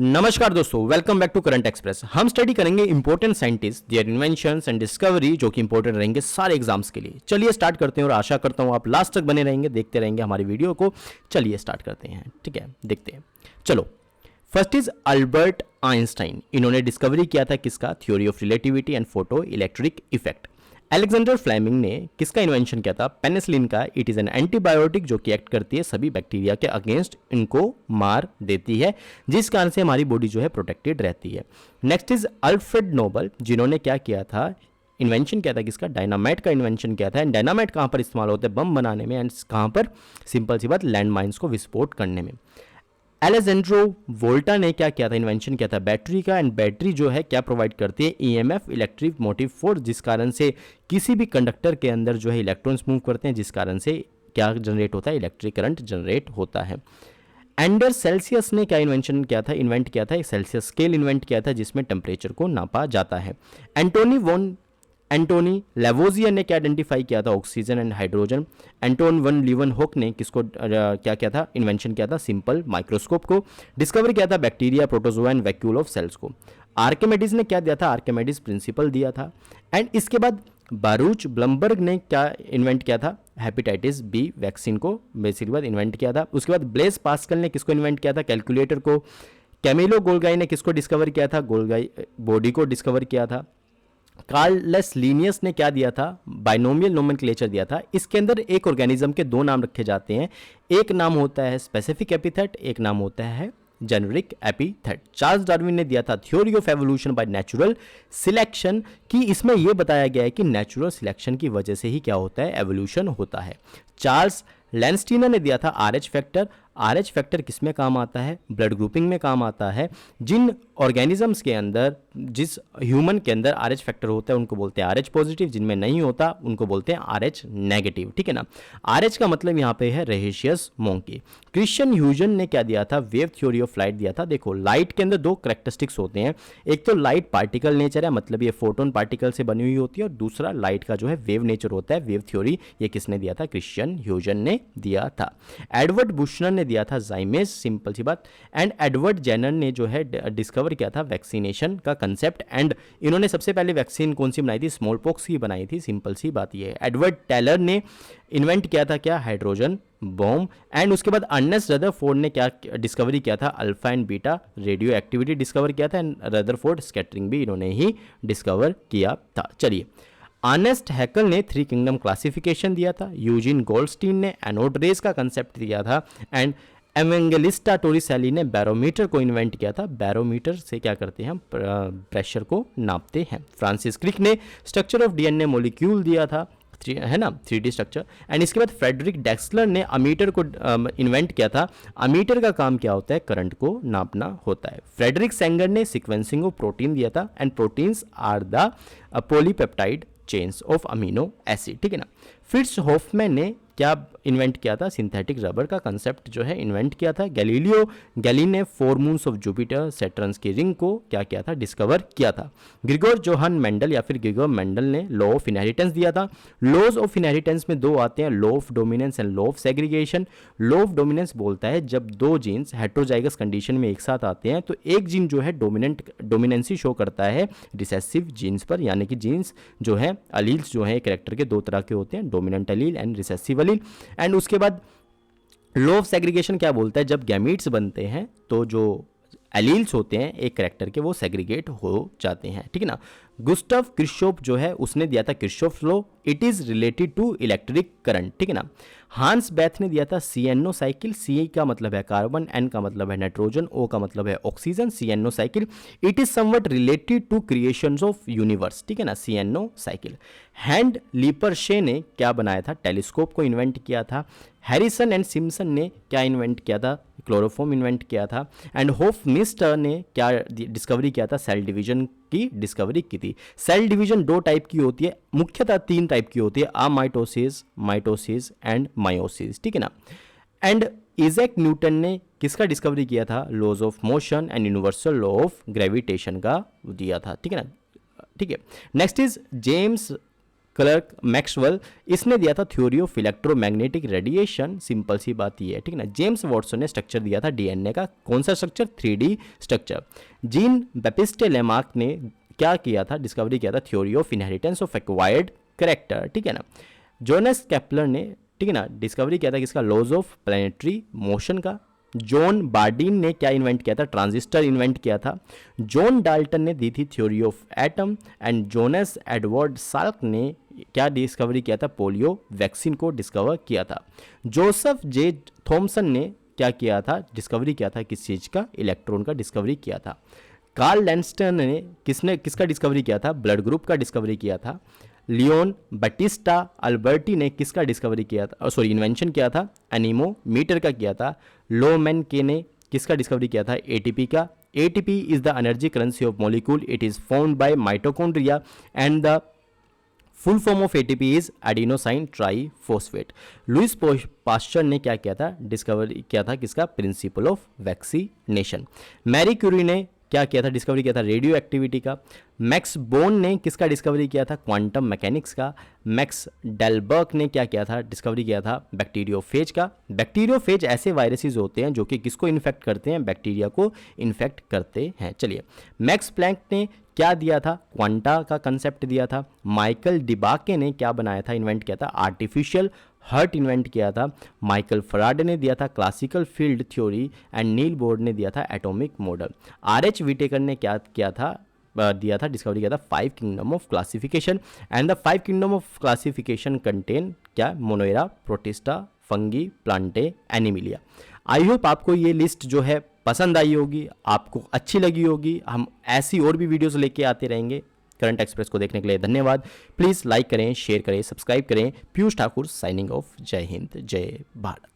नमस्कार दोस्तों, welcome back to current express. हम स्टडी करेंगे important scientist, their inventions and discovery, जो कि इंपॉर्टेंट रहेंगे सारे एग्जाम्स के लिए। चलिए स्टार्ट करते हैं और आशा करता हूं आप लास्ट तक बने रहेंगे, देखते रहेंगे हमारी वीडियो को। चलिए स्टार्ट करते हैं, ठीक है, देखते हैं। चलो, फर्स्ट इज अल्बर्ट आइंस्टाइन। इन्होंने डिस्कवरी किया था किसका? Theory of relativity and photo electric effect. Alexander Fleming ने किसका इन्वेंशन किया था? पेनिसिलिन का। इट इज एन एंटीबायोटिक जो कि एक्ट करती है सभी बैक्टीरिया के अगेंस्ट, इनको मार देती है, जिस कारण से हमारी बॉडी जो है प्रोटेक्टेड रहती है। नेक्स्ट इज अल्फ्रेड नोबल, जिन्होंने क्या किया था? इन्वेंशन किया था किसका? डायनामाइट का इन्वेंशन किया था। एंड डायनामाइट कहाँ पर इस्तेमाल होता है? बम बनाने में। एंड कहाँ पर? सिंपल सी बात, लैंड माइन्स को विस्फोट करने में। एलेजेंड्रो वोल्टा ने क्या किया था? इन्वेंशन किया था बैटरी का। एंड बैटरी जो है क्या प्रोवाइड करती है? ईएमएफ, इलेक्ट्रिक मोटिव फोर्स, जिस कारण से किसी भी कंडक्टर के अंदर जो है इलेक्ट्रॉन्स मूव करते हैं, जिस कारण से क्या जनरेट होता है? इलेक्ट्रिक करंट जनरेट होता है। एंडर सेल्सियस ने क्या इन्वेंशन किया था? इन्वेंट किया था एक सेल्सियस स्केल इन्वेंट किया था, जिसमें टेम्परेचर को नापा जाता है। एंटोनी लेवोजियर ने क्या आइडेंटिफाई किया था? Oxygen and hydrogen. Anton van Leeuwenhoek ने किसको क्या किया था? इन्वेंशन किया था सिंपल माइक्रोस्कोप को। डिस्कवर किया था bacteria, protozoa and vacuole of cells को। आर्किमिडीज ने क्या दिया था? आर्किमिडीज प्रिंसिपल दिया था। एंड इसके बाद बारूच ब्लमबर्ग ने क्या इन्वेंट किया था? हेपेटाइटिस बी वैक्सीन को बेसिकली बात इन्वेंट किया था। उसके बाद ब्लेस पास्कल ने किसको इन्वेंट किया था? कैलकुलेटर को। कैमिलो गोल्गाई ने किसको डिस्कवर किया था? गोल्गाई बॉडी को डिस्कवर किया था। कार्लस लीनियस ने क्या दिया था? बाइनोमियल नोमेनक्लेचर दिया था। इसके अंदर एक ऑर्गेनिज्म के दो नाम रखे जाते हैं, एक नाम होता है स्पेसिफिक एपिथेट, एक नाम होता है जेनेरिक एपिथेट। चार्ल्स डार्विन ने दिया था theory of evolution by natural selection, कि इसमें यह बताया गया है कि नेचुरल सिलेक्शन की वजह से ही क्या होता है? एवोल्यूशन होता है। चार्ल्स लैंडस्टीनर ने दिया था आरएच फैक्टर। आरएच फैक्टर किस में काम आता है? ब्लड ग्रुपिंग में काम आता है। जिन ऑर्गेनिजम्स के अंदर, जिस ह्यूमन के अंदर आरएच फैक्टर होता है उनको बोलते हैं आरएच पॉजिटिव, जिनमें नहीं होता उनको बोलते हैं आरएच नेगेटिव, ठीक है ना। आरएच का मतलब यहाँ पे है रेहेशियस मोंकी। क्रिश्चियन ह्यूजन ने क्या दिया था? वेव थ्योरी ऑफ लाइट दिया था। देखो, लाइट के अंदर दो करेक्टरिस्टिक्स होते हैं, एक तो लाइट पार्टिकल नेचर है, मतलब ये फोटोन पार्टिकल से बनी हुई होती है, और दूसरा लाइट का जो है वेव नेचर होता है, वेव थ्योरी। ये किसने दिया था? क्रिश्चियन ह्यूजन ने दिया था। एडवर्ड बुशनर ने दिया था जाइमेस, सिंपल सी बात। एंड एडवर्ड जेनर ने जो है डिस्कवर किया था वैक्सीनेशन का कंसेप्ट। एंड इन्होंने सबसे पहले वैक्सीन कौन सी बनाई थी? स्मॉल पॉक्स की बनाई थी, सिंपल सी बात ये है। एडवर्ड टेलर ने इन्वेंट किया था क्या? Hydrogen bomb. एंड उसके बाद अर्नेस्ट रदरफोर्ड ने क्या डिस्कवरी किया था? Alpha and beta radio activity discover किया था। एंड रदरफोर्ड स्कैटरिंग भी इन्होंने ही डिस्कवर किया था। चलिए, अर्नेस्ट हैकल ने थ्री किंगडम क्लासिफिकेशन दिया था। यूजिन गोल्डस्टीन ने एनोड रेज का कंसेप्ट दिया था। एंड एवेंगेलिस्टा टोरिसेली ने बैरोमीटर को इन्वेंट किया था। बैरोमीटर से क्या करते हैं? हम प्रेशर को नापते हैं। फ्रांसिस क्रिक ने स्ट्रक्चर ऑफ डीएनए मॉलिक्यूल दिया था, है ना, 3D स्ट्रक्चर। एंड इसके बाद फ्रेडरिक डेक्सलर ने अमीटर को इन्वेंट किया था। अमीटर का काम क्या होता है? करंट को नापना होता है। फ्रेडरिक सेंगर ने सीक्वेंसिंग ऑफ प्रोटीन दिया था। And proteins are the polypeptide chains of amino acid, ठीक है ना। फ्रिट्ज हॉफमैन ने क्या इन्वेंट किया था? सिंथेटिक रबर का कंसेप्ट जो है इन्वेंट किया था। गैलीलियो गैली ने four moons of Jupiter Saturn की रिंग को क्या किया था? डिस्कवर किया था। ग्रिगोर जोहान मेंडल या फिर ग्रिगोर मेंडल ने लॉ ऑफ इनहेरिटेंस दिया था। लॉज ऑफ इनहेरिटेंस में दो आते हैं, law of dominance and law of segregation. Law of dominance बोलता है जब दो जीन्स हेट्रोजाइगस कंडीशन में एक साथ आते हैं तो एक जीन जो है डोमिनेंसी शो करता है रिसेसिव जीन्स पर, यानी कि जीन्स जो है अलील्स जो है कैरेक्टर के दो तरह के होते हैं, dominant Aleel and recessive Aleel. And उसके बाद लॉ ऑफ सेग्रीगेशन क्या बोलता है? जब गैमीट्स बनते हैं तो जो एलील्स होते हैं एक कैरेक्टर के, वो सेग्रीगेट हो जाते हैं, ठीक है ना। गुस्टाव किर्चॉफ जो है उसने दिया था Kirchhoff law. It is related to electric current, ठीक है ना। हांस बेथ ने दिया था CNO साइकिल। C का मतलब है कार्बन, N का मतलब है नाइट्रोजन, O का मतलब है oxygen, CNO cycle. It is somewhat related to creations of universe, ठीक है ना, CNO साइकिल। हैंड लीपरशे ने क्या बनाया था? टेलीस्कोप को इन्वेंट किया था। हैरिसन एंड सिम्पसन ने क्या इन्वेंट किया था? क्लोरोफॉर्म इन्वेंट किया था। एंड होफमिस्टर ने क्या डिस्कवरी किया था? सेल डिवीजन की डिस्कवरी की थी। सेल डिवीजन दो टाइप की होती है, मुख्यतः तीन टाइप की होती है, अमाइटोसिस, माइटोसिस एंड मायोसिस, ठीक है ना। एंड इजैक न्यूटन ने किसका डिस्कवरी किया था? Laws of motion and universal law of gravitation का दिया था, ठीक है ना, ठीक है। Next is James Clerk Maxwell, इसने दिया था theory of electromagnetic radiation, simple सी बात ये है, ठीक है ना। जेम्स वॉटसन ने स्ट्रक्चर दिया था डीएनए का, कौन सा structure, 3D structure. Jean Baptiste Lamarck ने क्या किया था, डिस्कवरी किया था theory of inheritance of acquired character, ठीक है ना। जोनास केपलर ने, ठीक है ना, डिस्कवरी किया था किसका, लॉज ऑफ प्लैनेटरी मोशन का। जॉन बार्डिन ने क्या इन्वेंट किया था, ट्रांजिस्टर इन्वेंट किया था। जॉन डाल्टन ने दी थी theory of atom, and Jonas Edward Salk ने क्या डिस्कवरी किया था, पोलियो वैक्सीन को डिस्कवर किया था। जोसेफ जे थॉमसन ने क्या किया था, डिस्कवरी किया था किस चीज़ का, इलेक्ट्रॉन का डिस्कवरी किया था। कार्ल लैंस्टन ने किसका डिस्कवरी किया था, ब्लड ग्रुप का डिस्कवरी किया था। लियोन बटिस्टा अल्बर्टी ने किसका डिस्कवरी किया था, सॉरी इन्वेंशन किया था, एनीमोमीटर का किया था। लोमैन के ने किसका डिस्कवरी किया था, एटीपी का। ATP is the energy currency of molecule, it is found by mitochondria and the full form of ATP is adenosine triphosphate. Louis Pasteur ने क्या किया था, डिस्कवरी किया था किसका, principle of vaccination. Marie Curie ने क्या किया था, डिस्कवरी किया था रेडियो एक्टिविटी का। मैक्स बोर्न ने किसका डिस्कवरी किया था, क्वांटम मैकेनिक्स का। मैक्स डेलबर्ग ने क्या किया था, डिस्कवरी किया था बैक्टीरियोफेज का। बैक्टीरियोफेज ऐसे वायरसेस होते हैं जो कि किसको इन्फेक्ट करते हैं, बैक्टीरिया को इन्फेक्ट करते हैं। चलिए, मैक्स प्लैंक ने क्या दिया था, क्वांटा का कंसेप्ट दिया था। माइकल डिबाके ने क्या बनाया था, इन्वेंट किया था आर्टिफिशियल हर्ट इन्वेंट किया था। माइकल फराडे ने दिया था classical field theory, and Niels Bohr ने दिया था एटॉमिक मॉडल। आर.एच. विटेकर ने क्या किया था, दिया था, डिस्कवरी किया था 5 kingdom of classification, and the 5 kingdom of classification contain क्या, Monera, Protista, fungi, Plantae, Animalia. I hope आपको ये लिस्ट जो है पसंद आई होगी, आपको अच्छी लगी होगी। हम ऐसी और भी वीडियोस लेके आते रहेंगे। करंट एक्सप्रेस को देखने के लिए धन्यवाद। प्लीज़ लाइक करें, शेयर करें, सब्सक्राइब करें। Piyush Thakur signing off. जय हिंद, जय भारत।